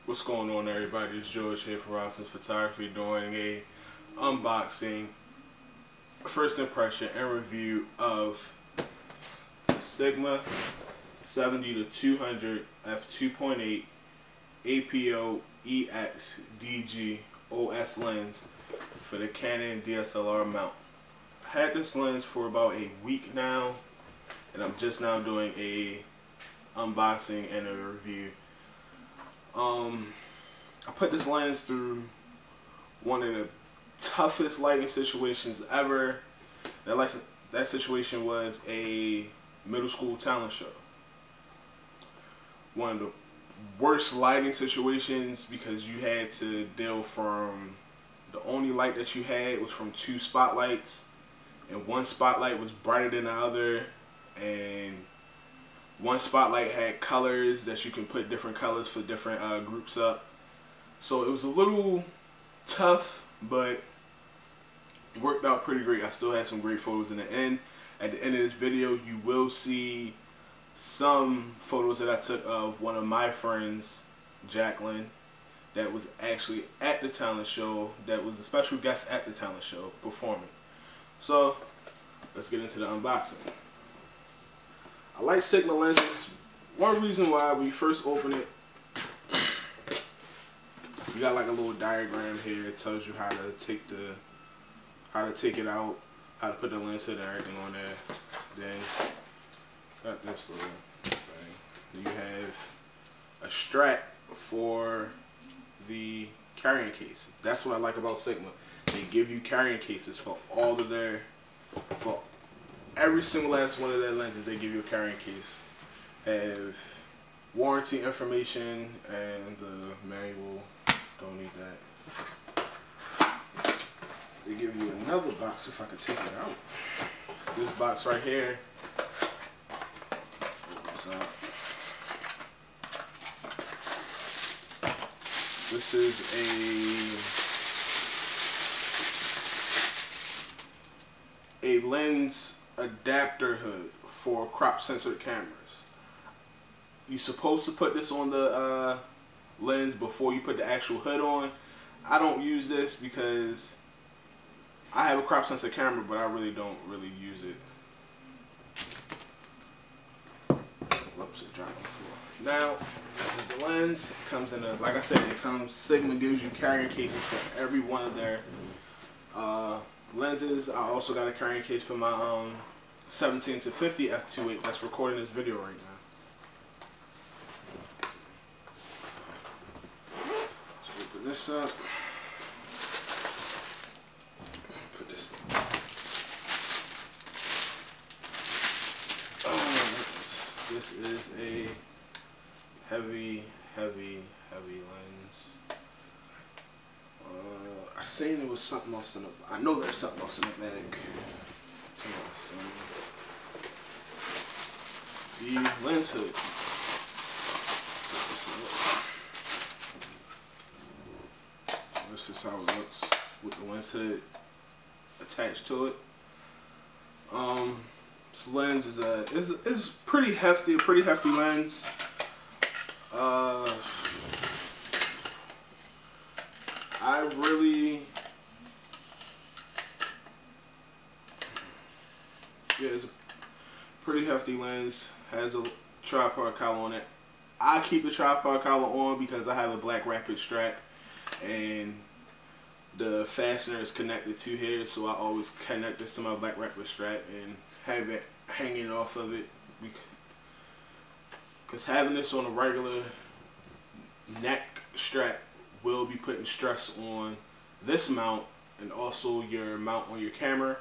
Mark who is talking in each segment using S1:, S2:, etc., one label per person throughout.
S1: What's going on, everybody? It's George here for Robinson's Photography, doing a unboxing, first impression and review of the Sigma 70-200 f2.8 APO EX DG OS lens for the Canon DSLR mount. I had this lens for about a week now, and I'm just now doing a unboxing and a review. I put this lens through one of the toughest lighting situations ever. That situation was a middle school talent show. One of the worst lighting situations because you had to deal from the only light that you had was from two spotlights, and one spotlight was brighter than the other, and one spotlight had colors that you can put different colors for different groups up. So it was a little tough, but it worked out pretty great. I still had some great photos in the end. At the end of this video, you will see some photos that I took of one of my friends, Jacqueline, that was actually at the talent show, that was a special guest at the talent show performing. So let's get into the unboxing. I like Sigma lenses. One reason why, when you first open it, you got like a little diagram here. It tells you how to take it out, how to put the lens hood and everything on there. Then got this little thing. You have a strap for the carrying case. That's what I like about Sigma. They give you carrying cases for all of their, for every single last one of their lenses. They give you a carrying case. Have warranty information and the manual. Don't need that. They give you another box, if I could take it out. This box right here opens up. This is a lens adapter hood for crop sensor cameras. You're supposed to put this on the lens before you put the actual hood on. I don't use this because I have a crop sensor camera, but I really don't use it. Whoops, it dropped on the floor. Now, this is the lens. It comes in a, like I said, Sigma gives you carrying cases for every one of their lenses. I also got a carrying case for my 17-50 f2.8 that's recording this video right now. So open this up. Put this thing. This is a heavy lens. I seen there was something else in the, I know there's something else in the bag. The lens hood. This is how it looks with the lens hood attached to it. This lens is pretty hefty, a pretty hefty lens. It's a pretty hefty lens. Has a tripod collar on it. I keep the tripod collar on because I have a black rapid strap, and the fastener is connected to here, so I always connect this to my black rapid strap and have it hanging off of it, because having this on a regular neck strap will be putting stress on this mount and also your mount on your camera.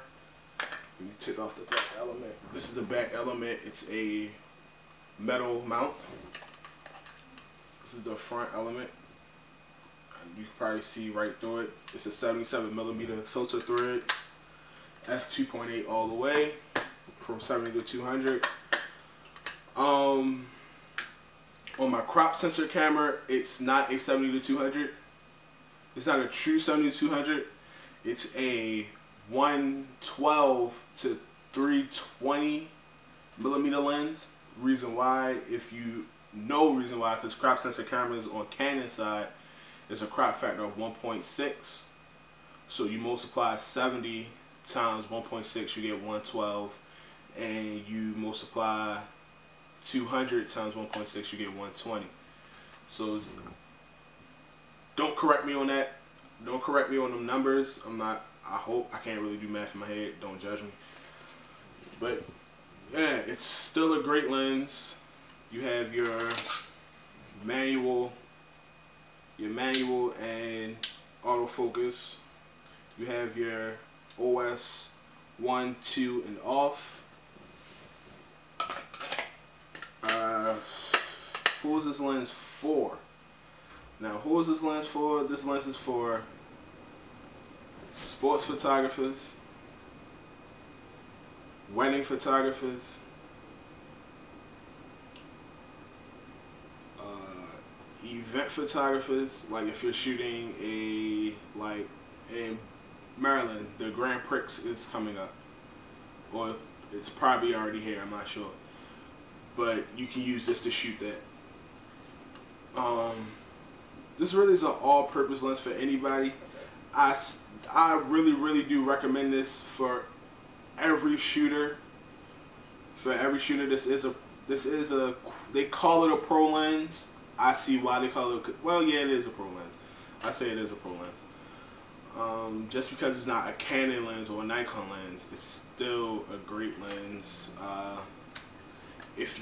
S1: Let me take off the back element. This is the back element. It's a metal mount. This is the front element. You can probably see right through it. It's a 77mm filter thread, f2.8 all the way, from 70-200. On my crop sensor camera, it's not a 70-200. It's not a true 70-200. It's a 112-320mm lens. Reason why, if you no reason why, because crop sensor cameras on Canon side is a crop factor of 1.6. So you multiply 70 times 1.6, you get 112, and you multiply 200 times 1.6, you get 120. So don't correct me on that. Don't correct me on them numbers. I can't really do math in my head. Don't judge me. But yeah, it's still a great lens. You have your manual and autofocus. You have your OS 1, 2, and off. Who is this lens for? Now, who is this lens for? This lens is for sports photographers, wedding photographers, event photographers. Like if you're shooting in Maryland, the Grand Prix is coming up, or it's probably already here, I'm not sure, but you can use this to shoot that. This really is an all-purpose lens for anybody. I really do recommend this for every shooter. For every shooter, this is a they call it a pro lens. I see why they call it. Well, yeah, it is a pro lens. I say it is a pro lens. Just because it's not a Canon lens or a Nikon lens, it's still a great lens. If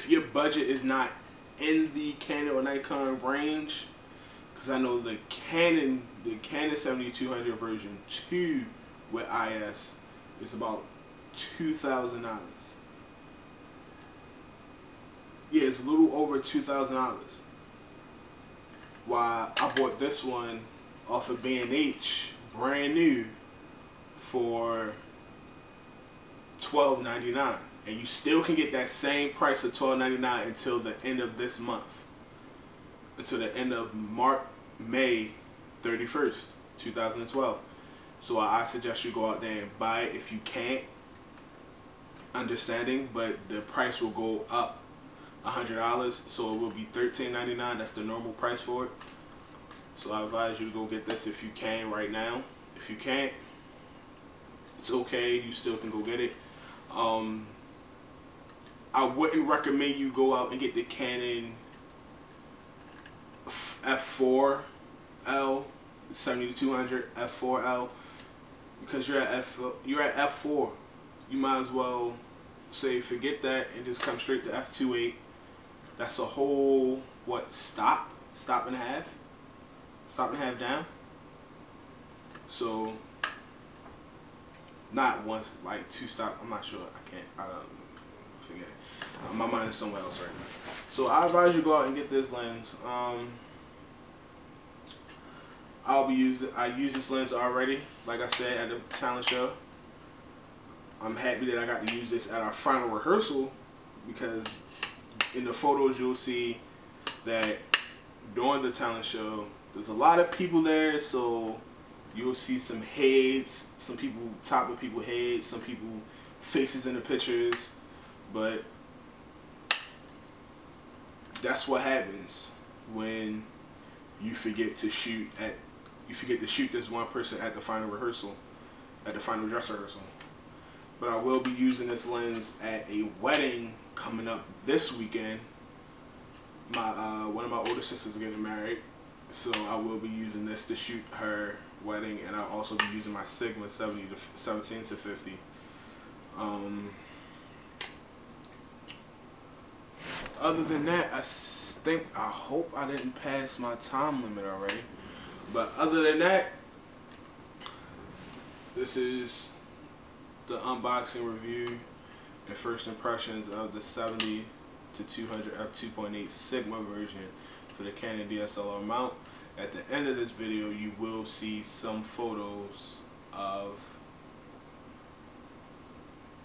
S1: your budget is not in the Canon or Nikon range, because I know the Canon 7200 version 2 with IS is about $2,000. Yeah, it's a little over $2,000. While I bought this one off of B&H, brand new, for $12.99, and you still can get that same price of $12.99 until the end of this month, until the end of May 31st, 2012. So I suggest you go out there and buy it if you can't. Understanding, but the price will go up $100, so it will be $13.99. That's the normal price for it. So I advise you to go get this if you can right now. If you can't, it's okay. You still can go get it. I wouldn't recommend you go out and get the Canon f4L 7200 f4L, because you're at f4. You might as well say forget that and just come straight to f2.8. That's a whole stop and a half down. So not once, like two stop. I'm not sure. I don't forget it. My mind is somewhere else right now. So I advise you go out and get this lens. I use this lens already, like I said, at the talent show. I'm happy that I got to use this at our final rehearsal, because in the photos you'll see that during the talent show there's a lot of people there, so you'll see some heads, some people top of people's heads, some people faces in the pictures, but that's what happens when you forget to shoot this one person at the final rehearsal, at the final dress rehearsal. But I will be using this lens at a wedding coming up this weekend. One of my older sisters is getting married, so I will be using this to shoot her wedding, and I'll also be using my Sigma 17 to 50. Other than that, I hope I didn't pass my time limit already. But other than that, this is the unboxing review and first impressions of the 70 to 200 f2.8 Sigma version for the Canon DSLR mount. At the end of this video, you will see some photos of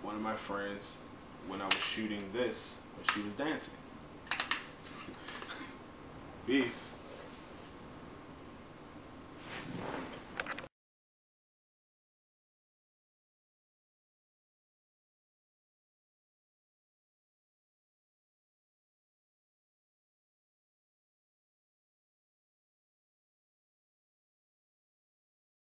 S1: one of my friends when I was shooting this, when she was dancing. Peace.